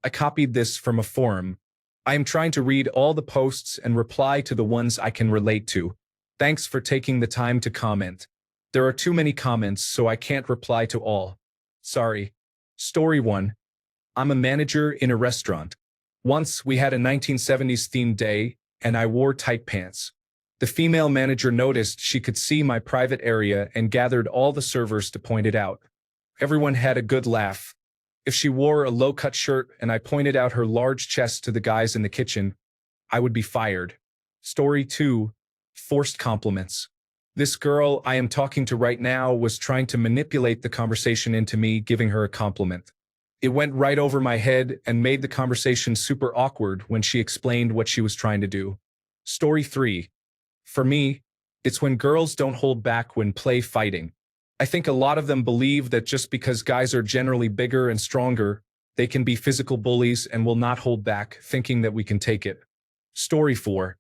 I copied this from a forum. I am trying to read all the posts and reply to the ones I can relate to. Thanks for taking the time to comment. There are too many comments, so I can't reply to all. Sorry. Story 1. I'm a manager in a restaurant. Once we had a 1970s themed day, and I wore tight pants. The female manager noticed she could see my private area and gathered all the servers to point it out. Everyone had a good laugh. If she wore a low-cut shirt and I pointed out her large chest to the guys in the kitchen, I would be fired. Story 2. Forced compliments. This girl I am talking to right now was trying to manipulate the conversation into me giving her a compliment. It went right over my head and made the conversation super awkward when she explained what she was trying to do. Story 3. For me, it's when girls don't hold back when fighting. I think a lot of them believe that just because guys are generally bigger and stronger, they can be physical bullies and will not hold back, thinking that we can take it. Story 4.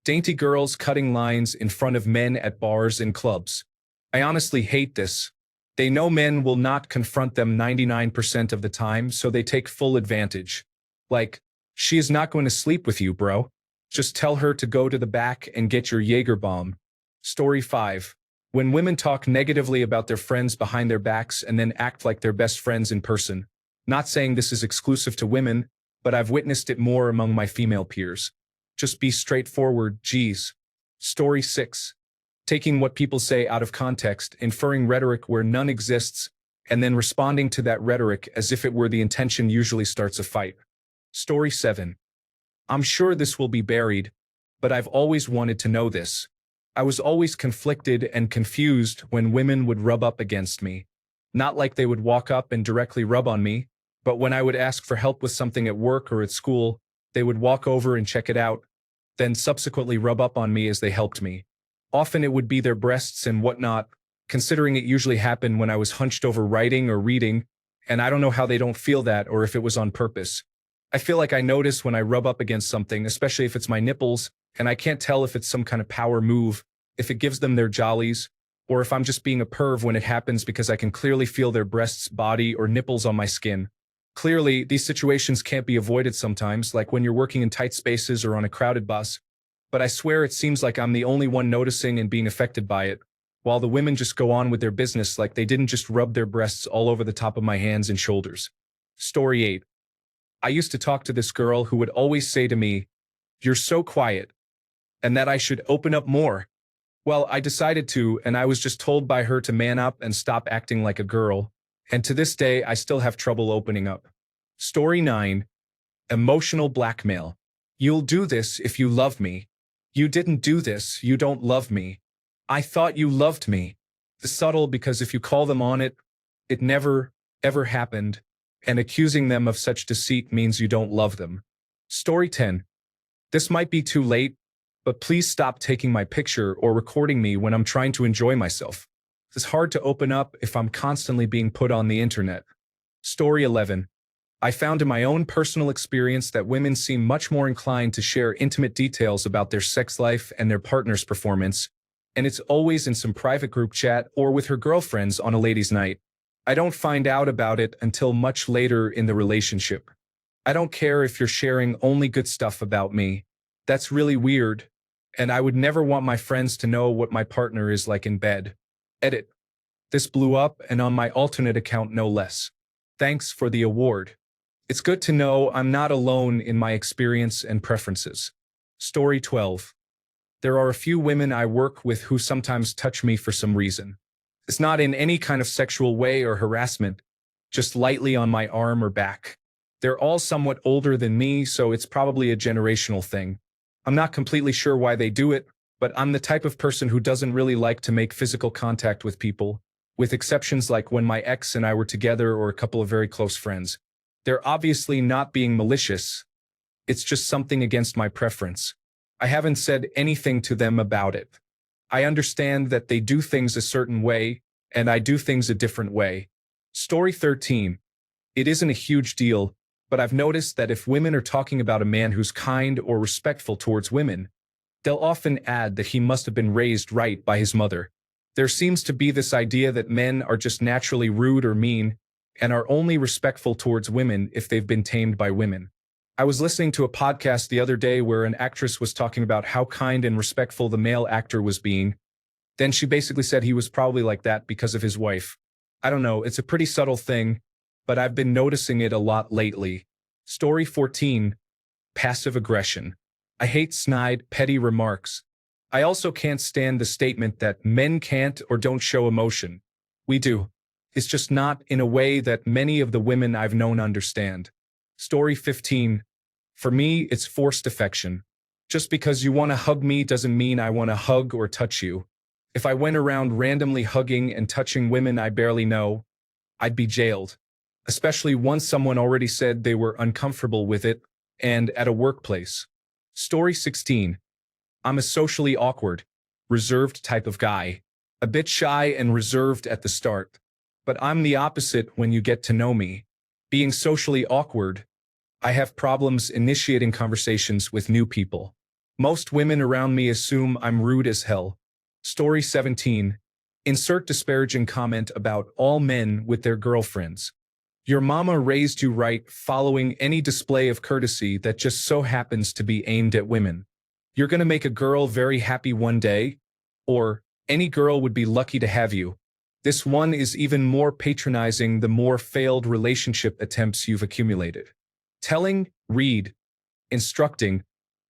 Dainty girls cutting lines in front of men at bars and clubs. I honestly hate this. They know men will not confront them 99% of the time, so they take full advantage. Like, she is not going to sleep with you, bro. Just tell her to go to the back and get your Jaeger bomb. Story 5. When women talk negatively about their friends behind their backs and then act like they're best friends in person. Not saying this is exclusive to women, but I've witnessed it more among my female peers. Just be straightforward, geez. Story 6. Taking what people say out of context, inferring rhetoric where none exists, and then responding to that rhetoric as if it were the intention usually starts a fight. Story 7. I'm sure this will be buried, but I've always wanted to know this. I was always conflicted and confused when women would rub up against me. Not like they would walk up and directly rub on me, but when I would ask for help with something at work or at school, they would walk over and check it out, then subsequently rub up on me as they helped me. Often it would be their breasts and whatnot, considering it usually happened when I was hunched over writing or reading, and I don't know how they don't feel that or if it was on purpose. I feel like I notice when I rub up against something, especially if it's my nipples, and I can't tell if it's some kind of power move, if it gives them their jollies, or if I'm just being a perv when it happens because I can clearly feel their breasts, body, or nipples on my skin. Clearly, these situations can't be avoided sometimes, like when you're working in tight spaces or on a crowded bus, but I swear it seems like I'm the only one noticing and being affected by it, while the women just go on with their business like they didn't just rub their breasts all over the top of my hands and shoulders. Story 8. I used to talk to this girl who would always say to me, "You're so quiet," and that I should open up more. Well, I decided to, and I was just told by her to man up and stop acting like a girl, and to this day I still have trouble opening up. Story 9. Emotional blackmail. You'll do this if you love me. You didn't do this, you don't love me. I thought you loved me. The subtle because if you call them on it, it never, ever happened, and accusing them of such deceit means you don't love them. Story 10. This might be too late, but please stop taking my picture or recording me when I'm trying to enjoy myself. It's hard to open up if I'm constantly being put on the internet. Story 11. I found in my own personal experience that women seem much more inclined to share intimate details about their sex life and their partner's performance, and it's always in some private group chat or with her girlfriends on a ladies' night. I don't find out about it until much later in the relationship. I don't care if you're sharing only good stuff about me. That's really weird, and I would never want my friends to know what my partner is like in bed. Edit. This blew up and on my alternate account no less. Thanks for the award. It's good to know I'm not alone in my experience and preferences. Story 12. There are a few women I work with who sometimes touch me for some reason. It's not in any kind of sexual way or harassment, just lightly on my arm or back. They're all somewhat older than me, so it's probably a generational thing. I'm not completely sure why they do it, but I'm the type of person who doesn't really like to make physical contact with people, with exceptions like when my ex and I were together or a couple of very close friends. They're obviously not being malicious. It's just something against my preference. I haven't said anything to them about it. I understand that they do things a certain way, and I do things a different way. Story 13. It isn't a huge deal, but I've noticed that if women are talking about a man who's kind or respectful towards women, they'll often add that he must have been raised right by his mother. There seems to be this idea that men are just naturally rude or mean, and are only respectful towards women if they've been tamed by women. I was listening to a podcast the other day where an actress was talking about how kind and respectful the male actor was being. Then she basically said he was probably like that because of his wife. I don't know, it's a pretty subtle thing, but I've been noticing it a lot lately. Story 14. Passive aggression. I hate snide, petty remarks. I also can't stand the statement that men can't or don't show emotion. We do. It's just not in a way that many of the women I've known understand. Story 15. For me, it's forced affection. Just because you want to hug me doesn't mean I want to hug or touch you. If I went around randomly hugging and touching women I barely know, I'd be jailed. Especially once someone already said they were uncomfortable with it, and at a workplace. Story 16. I'm a socially awkward, reserved type of guy. A bit shy and reserved at the start. But I'm the opposite when you get to know me. Being socially awkward, I have problems initiating conversations with new people. Most women around me assume I'm rude as hell. Story 17. Insert disparaging comment about all men with their girlfriends. Your mama raised you right following any display of courtesy that just so happens to be aimed at women. You're gonna make a girl very happy one day, or any girl would be lucky to have you. This one is even more patronizing the more failed relationship attempts you've accumulated. Telling, instructing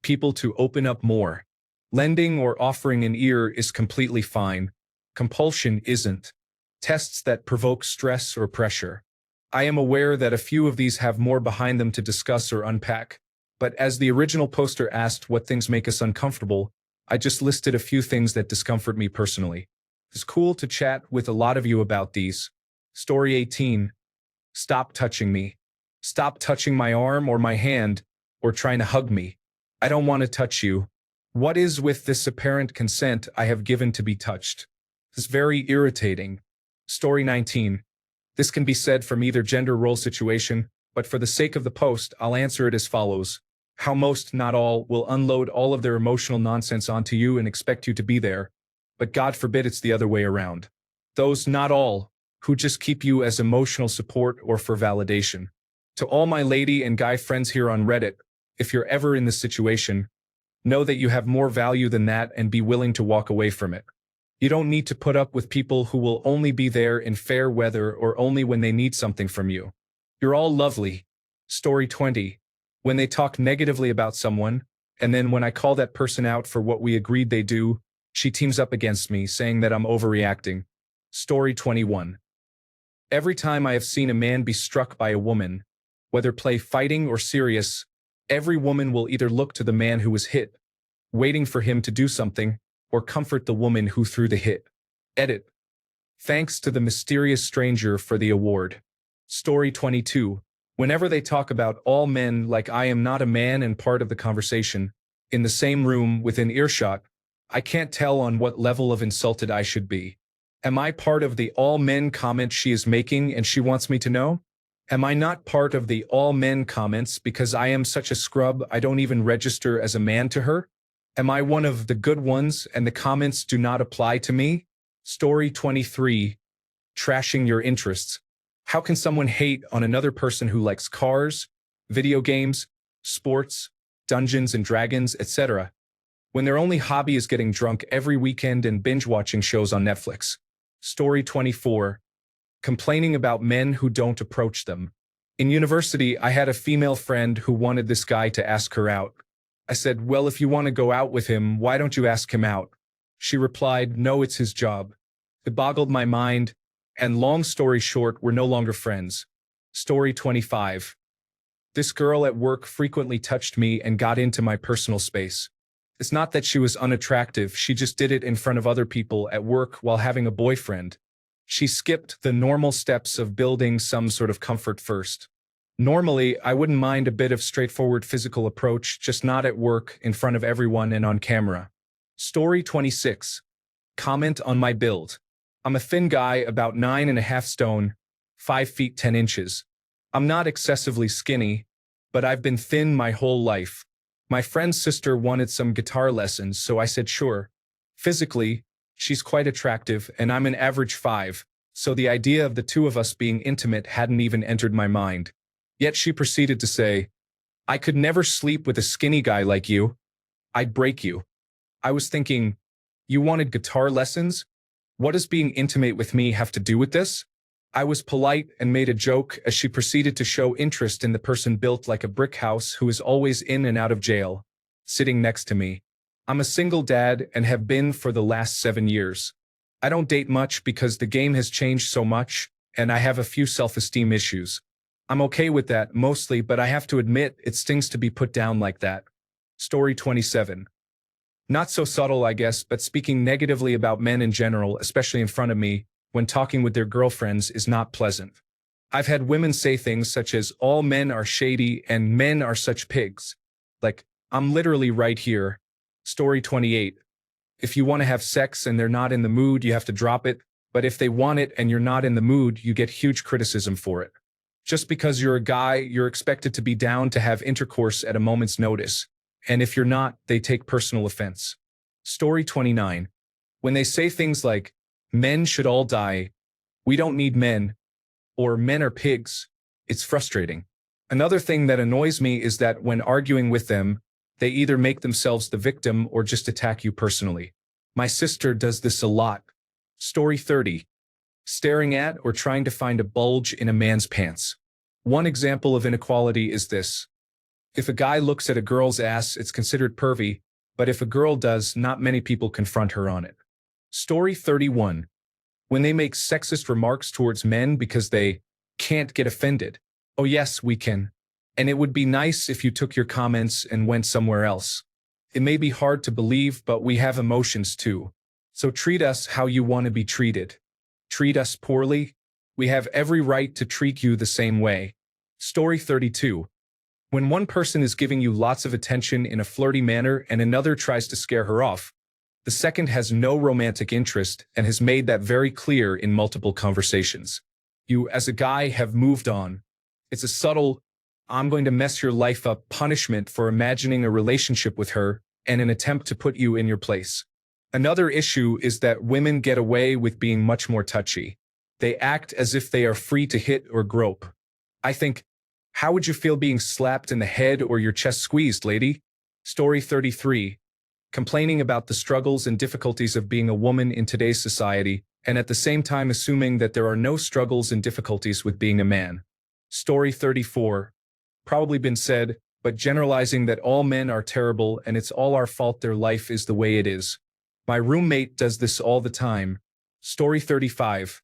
people to open up more. Lending or offering an ear is completely fine. Compulsion isn't. Tests that provoke stress or pressure. I am aware that a few of these have more behind them to discuss or unpack, but as the original poster asked what things make us uncomfortable, I just listed a few things that discomfort me personally. It's cool to chat with a lot of you about these. Story 18. Stop touching me. Stop touching my arm or my hand, or trying to hug me. I don't want to touch you. What is with this apparent consent I have given to be touched? It's very irritating. Story 19. This can be said from either gender role situation, but for the sake of the post, I'll answer it as follows. How most, not all, will unload all of their emotional nonsense onto you and expect you to be there, but God forbid it's the other way around. Those, not all, who just keep you as emotional support or for validation. To all my lady and guy friends here on Reddit, if you're ever in this situation, know that you have more value than that and be willing to walk away from it. You don't need to put up with people who will only be there in fair weather or only when they need something from you. You're all lovely. Story 20. When they talk negatively about someone, and then when I call that person out for what we agreed they do, she teams up against me, saying that I'm overreacting. Story 21. Every time I have seen a man be struck by a woman, whether play fighting or serious, every woman will either look to the man who was hit, waiting for him to do something, or comfort the woman who threw the hit. Edit. Thanks to the mysterious stranger for the award. Story 22. Whenever they talk about all men like I am not a man and part of the conversation, in the same room within earshot, I can't tell on what level of insulted I should be. Am I part of the all men comment she is making and she wants me to know? Am I not part of the all men comments because I am such a scrub I don't even register as a man to her? Am I one of the good ones and the comments do not apply to me? Story 23. Trashing your interests. How can someone hate on another person who likes cars, video games, sports, Dungeons and Dragons, etc., when their only hobby is getting drunk every weekend and binge-watching shows on Netflix? Story 24. Complaining about men who don't approach them. In university, I had a female friend who wanted this guy to ask her out. I said, well, if you want to go out with him, why don't you ask him out? She replied, no, it's his job. It boggled my mind, and long story short, we're no longer friends. Story 25. This girl at work frequently touched me and got into my personal space. It's not that she was unattractive, she just did it in front of other people at work while having a boyfriend. She skipped the normal steps of building some sort of comfort first. Normally, I wouldn't mind a bit of straightforward physical approach, just not at work, in front of everyone and on camera. Story 26. Comment on my build. I'm a thin guy, about 9.5 stone, 5 feet 10 inches. I'm not excessively skinny, but I've been thin my whole life. My friend's sister wanted some guitar lessons, so I said sure. Physically, she's quite attractive, and I'm an average 5, so the idea of the two of us being intimate hadn't even entered my mind. Yet she proceeded to say, "I could never sleep with a skinny guy like you. I'd break you." I was thinking, you wanted guitar lessons? What does being intimate with me have to do with this? I was polite and made a joke as she proceeded to show interest in the person built like a brick house who is always in and out of jail, sitting next to me. I'm a single dad and have been for the last 7 years. I don't date much because the game has changed so much, and I have a few self-esteem issues. I'm okay with that mostly, but I have to admit it stings to be put down like that. Story 27. Not so subtle, I guess, but speaking negatively about men in general, especially in front of me, when talking with their girlfriends is not pleasant. I've had women say things such as, "All men are shady and men are such pigs." Like, I'm literally right here. Story 28. If you want to have sex and they're not in the mood, you have to drop it, but if they want it and you're not in the mood, you get huge criticism for it. Just because you're a guy, you're expected to be down to have intercourse at a moment's notice, and if you're not, they take personal offense. Story 29. When they say things like, "Men should all die," "We don't need men," or "Men are pigs," it's frustrating. Another thing that annoys me is that when arguing with them, they either make themselves the victim or just attack you personally. My sister does this a lot. Story 30. Staring at or trying to find a bulge in a man's pants. One example of inequality is this. If a guy looks at a girl's ass, it's considered pervy, but if a girl does, not many people confront her on it. Story 31. When they make sexist remarks towards men because they can't get offended. Oh yes, we can. And it would be nice if you took your comments and went somewhere else. It may be hard to believe, but we have emotions too. So treat us how you want to be treated. Treat us poorly? We have every right to treat you the same way. Story 32. When one person is giving you lots of attention in a flirty manner and another tries to scare her off, the second has no romantic interest and has made that very clear in multiple conversations. You, as a guy, have moved on. It's a subtle, "I'm going to mess your life up" punishment for imagining a relationship with her and an attempt to put you in your place. Another issue is that women get away with being much more touchy. They act as if they are free to hit or grope. I think, how would you feel being slapped in the head or your chest squeezed, lady? Story 33. Complaining about the struggles and difficulties of being a woman in today's society, and at the same time assuming that there are no struggles and difficulties with being a man. Story 34. Probably been said, but generalizing that all men are terrible and it's all our fault their life is the way it is. My roommate does this all the time. Story 35.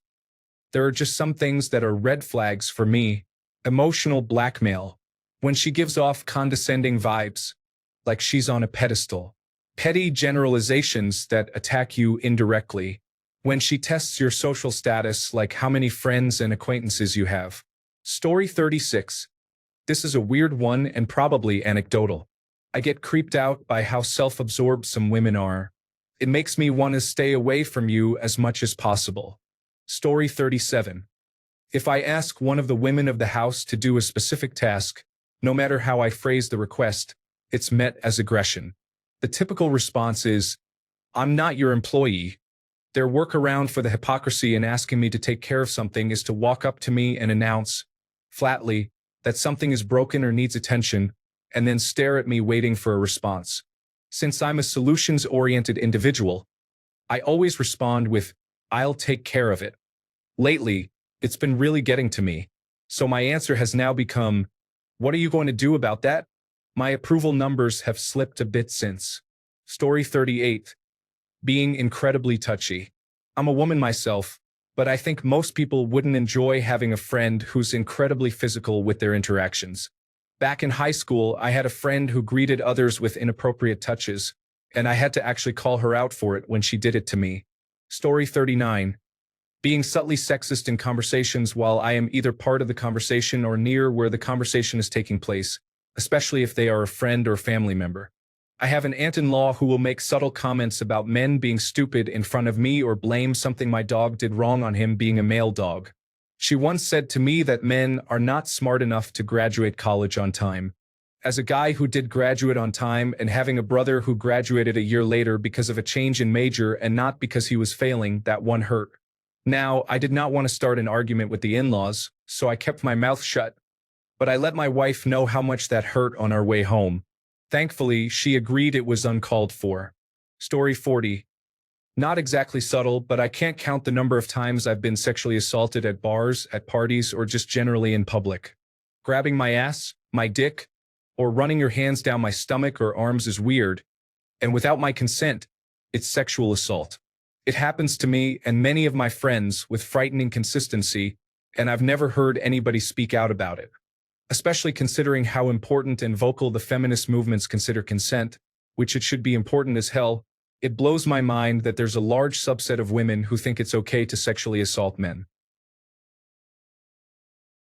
There are just some things that are red flags for me. Emotional blackmail. When she gives off condescending vibes, like she's on a pedestal. Petty generalizations that attack you indirectly. When she tests your social status, like how many friends and acquaintances you have. Story 36. This is a weird one and probably anecdotal. I get creeped out by how self-absorbed some women are. It makes me want to stay away from you as much as possible. Story 37. If I ask one of the women of the house to do a specific task, no matter how I phrase the request, it's met as aggression. The typical response is, "I'm not your employee." Their workaround for the hypocrisy in asking me to take care of something is to walk up to me and announce, flatly, that something is broken or needs attention, and then stare at me waiting for a response. Since I'm a solutions-oriented individual, I always respond with, "I'll take care of it." Lately, it's been really getting to me, so my answer has now become, "What are you going to do about that?" My approval numbers have slipped a bit since. Story 38. Being incredibly touchy. I'm a woman myself, but I think most people wouldn't enjoy having a friend who's incredibly physical with their interactions. Back in high school, I had a friend who greeted others with inappropriate touches, and I had to actually call her out for it when she did it to me. Story 39. Being subtly sexist in conversations while I am either part of the conversation or near where the conversation is taking place, especially if they are a friend or family member. I have an aunt-in-law who will make subtle comments about men being stupid in front of me or blame something my dog did wrong on him being a male dog. She once said to me that men are not smart enough to graduate college on time. As a guy who did graduate on time and having a brother who graduated a year later because of a change in major and not because he was failing, that one hurt. Now, I did not want to start an argument with the in-laws, so I kept my mouth shut, but I let my wife know how much that hurt on our way home. Thankfully, she agreed it was uncalled for. Story 40. Not exactly subtle, but I can't count the number of times I've been sexually assaulted at bars, at parties, or just generally in public. Grabbing my ass, my dick, or running your hands down my stomach or arms is weird, and without my consent, it's sexual assault. It happens to me and many of my friends with frightening consistency, and I've never heard anybody speak out about it. Especially considering how important and vocal the feminist movements consider consent, which it should be important as hell, it blows my mind that there's a large subset of women who think it's okay to sexually assault men.